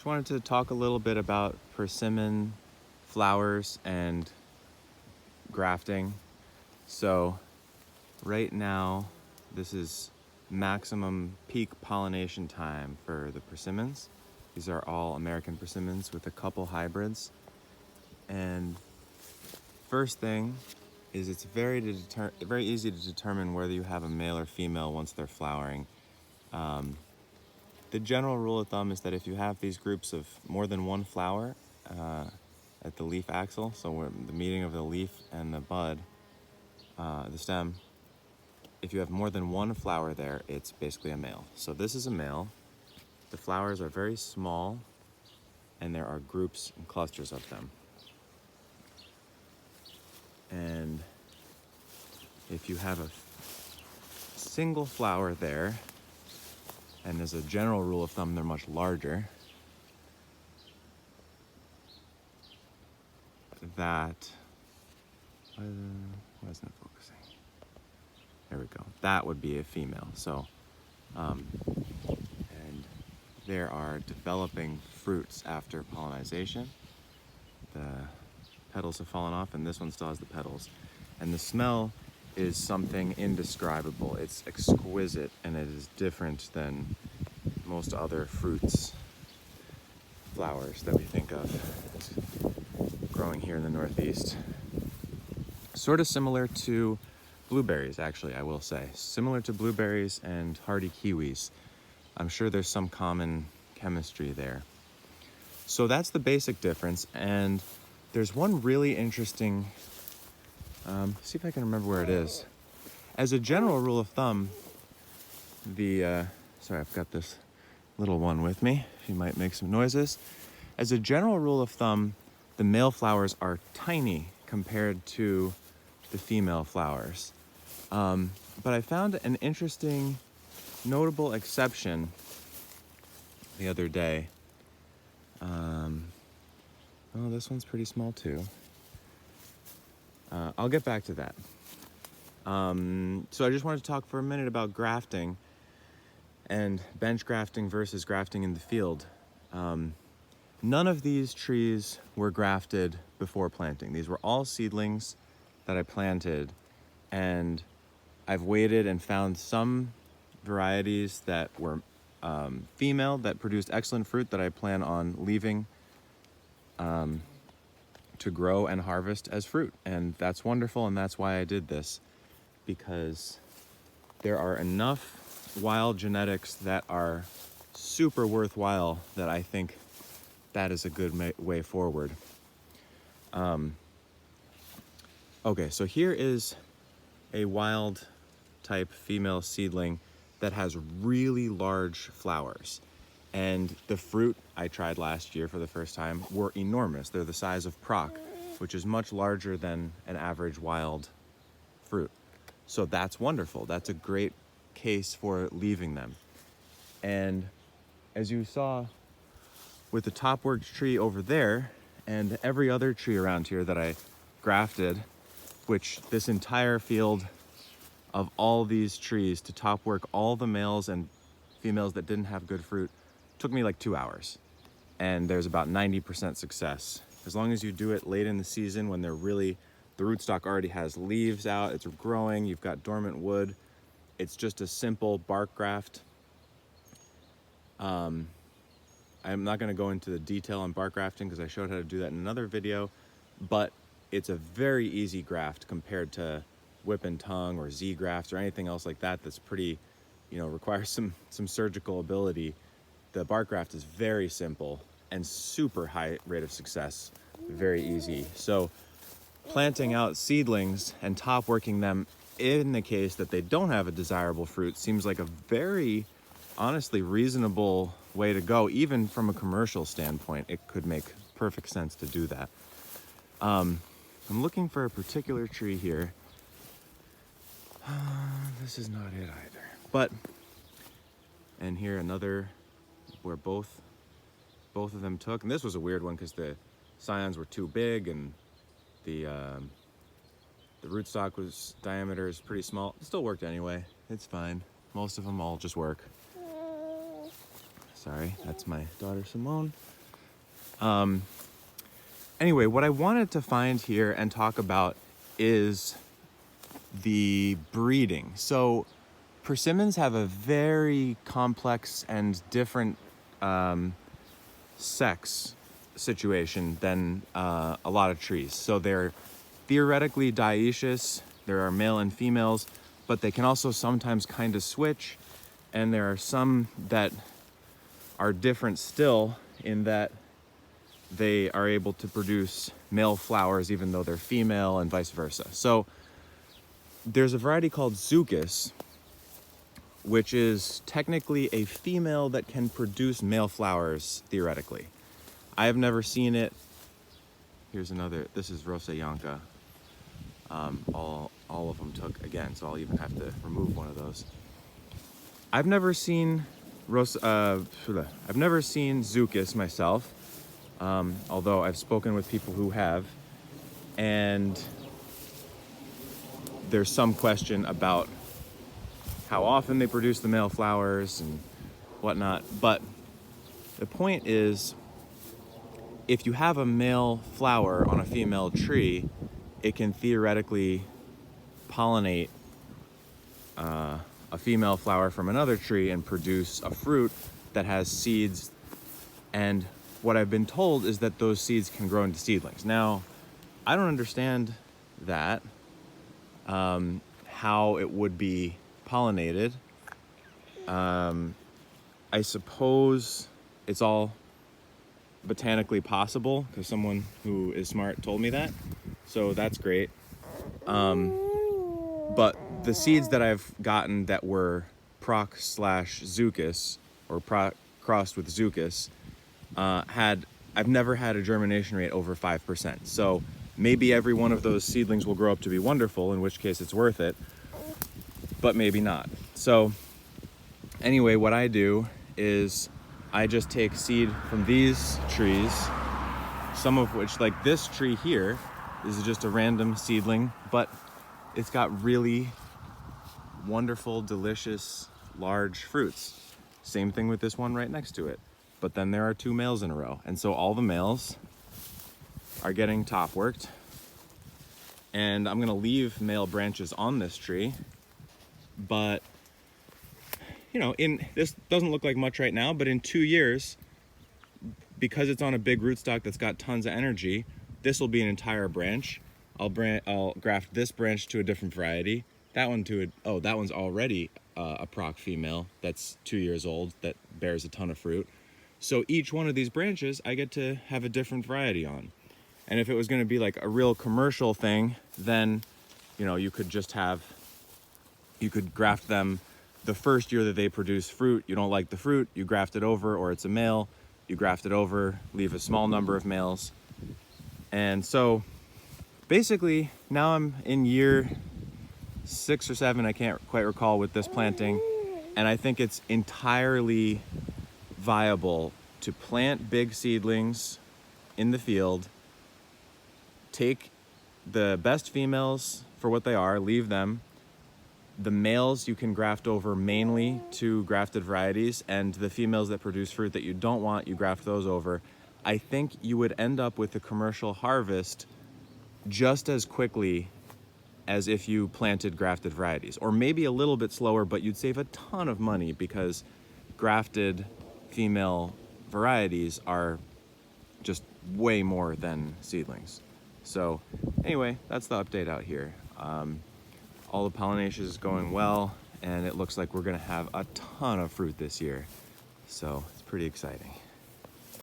Just wanted to talk a little bit about persimmon flowers and grafting. So right now, this is maximum peak pollination time for the persimmons. These are all American persimmons with a couple hybrids. And first thing is it's very easy to determine whether you have a male or female once they're flowering. The general rule of thumb is that if you have these groups of more than one flower at the leaf axil, so the meeting of the leaf and the bud, the stem, if you have more than one flower there, it's basically a male. So this is a male. The flowers are very small, and there are groups and clusters of them. And if you have a single flower there, and as a general rule of thumb, they're much larger, that, why isn't it focusing? There we go. That would be a female. So, and there are developing fruits after pollination. The petals have fallen off, and this one still has the petals. And the smell is something indescribable. It's exquisite, and it is different than most other fruits, flowers that we think of as growing here in the Northeast. Sort of similar to blueberries, actually, I will say. Similar to blueberries and hardy kiwis. I'm sure there's some common chemistry there. So that's the basic difference, and there's one really interesting, see if I can remember where it is. As a general rule of thumb, sorry, I've got this little one with me. She might make some noises. As a general rule of thumb, the male flowers are tiny compared to the female flowers. But I found an interesting, notable exception the other day. Oh, this one's pretty small too. I'll get back to that. So I just wanted to talk for a minute about grafting and bench grafting versus grafting in the field. None of these trees were grafted before planting. These were all seedlings that I planted, and I've waited and found some varieties that were female that produced excellent fruit that I plan on leaving to grow and harvest as fruit. And that's wonderful, and that's why I did this, because there are enough wild genetics that are super worthwhile that I think that is a good way forward. Okay, so here is a wild type female seedling that has really large flowers. And the fruit I tried last year for the first time were enormous. They're the size of Proc, which is much larger than an average wild fruit. So that's wonderful. That's a great case for leaving them. And as you saw with the topworked tree over there and every other tree around here that I grafted, which this entire field of all these trees to top work all the males and females that didn't have good fruit took me like 2 hours. And there's about 90% success. As long as you do it late in the season when the rootstock already has leaves out, it's growing, you've got dormant wood. It's just a simple bark graft. I'm not gonna go into the detail on bark grafting because I showed how to do that in another video, but it's a very easy graft compared to whip and tongue or Z grafts or anything else like that that's pretty, requires some surgical ability. The bark graft is very simple and super high rate of success, very easy. So planting out seedlings and top working them in the case that they don't have a desirable fruit seems like a very, honestly, reasonable way to go. Even from a commercial standpoint, it could make perfect sense to do that. I'm looking for a particular tree here. This is not it either. And here another where both of them took. And this was a weird one because the scions were too big and the rootstock diameter is pretty small. It still worked anyway. It's fine. Most of them all just work. Sorry, that's my daughter Simone. Anyway, what I wanted to find here and talk about is the breeding. So persimmons have a very complex and different sex situation than a lot of trees. So they're theoretically dioecious. There are male and females, but they can also sometimes kind of switch. And there are some that are different still in that they are able to produce male flowers even though they're female, and vice versa. So there's a variety called Zucchus, which is technically a female that can produce male flowers theoretically. I have never seen it. Here's another, this is Rosa Yanka. All of them took again, so I'll even have to remove one of those. I've never seen Zucchus myself, although I've spoken with people who have, and there's some question about how often they produce the male flowers and whatnot. But the point is, if you have a male flower on a female tree, it can theoretically pollinate a female flower from another tree and produce a fruit that has seeds. And what I've been told is that those seeds can grow into seedlings. Now, I don't understand that, how it would be pollinated. I suppose it's all botanically possible because someone who is smart told me that. So that's great. But the seeds that I've gotten that were Proc/Zucchus or crossed with Zucchus I've never had a germination rate over 5%. So maybe every one of those seedlings will grow up to be wonderful, in which case it's worth it, but maybe not. So anyway, what I do is I just take seed from these trees, some of which, like this tree here, this is just a random seedling, but it's got really wonderful, delicious, large fruits. Same thing with this one right next to it. But then there are 2 males in a row. And so all the males are getting top worked. And I'm gonna leave male branches on this tree. But, you know, this doesn't look like much right now, but in 2 years, because it's on a big rootstock that's got tons of energy, this will be an entire branch. I'll graft this branch to a different variety. That one that one's already a proc female that's 2 years old that bears a ton of fruit. So each one of these branches I get to have a different variety on. And if it was going to be like a real commercial thing, then, you know, you could graft them the first year that they produce fruit. You don't like the fruit, you graft it over, or it's a male, you graft it over, leave a small number of males. And so basically now I'm in year 6 or 7, I can't quite recall, with this planting. And I think it's entirely viable to plant big seedlings in the field, take the best females for what they are, leave them. The males you can graft over mainly to grafted varieties, and the females that produce fruit that you don't want, you graft those over. I think you would end up with a commercial harvest just as quickly as if you planted grafted varieties, or maybe a little bit slower, but you'd save a ton of money because grafted female varieties are just way more than seedlings. So anyway, that's the update out here. All the pollination is going well, and it looks like we're gonna have a ton of fruit this year. So it's pretty exciting.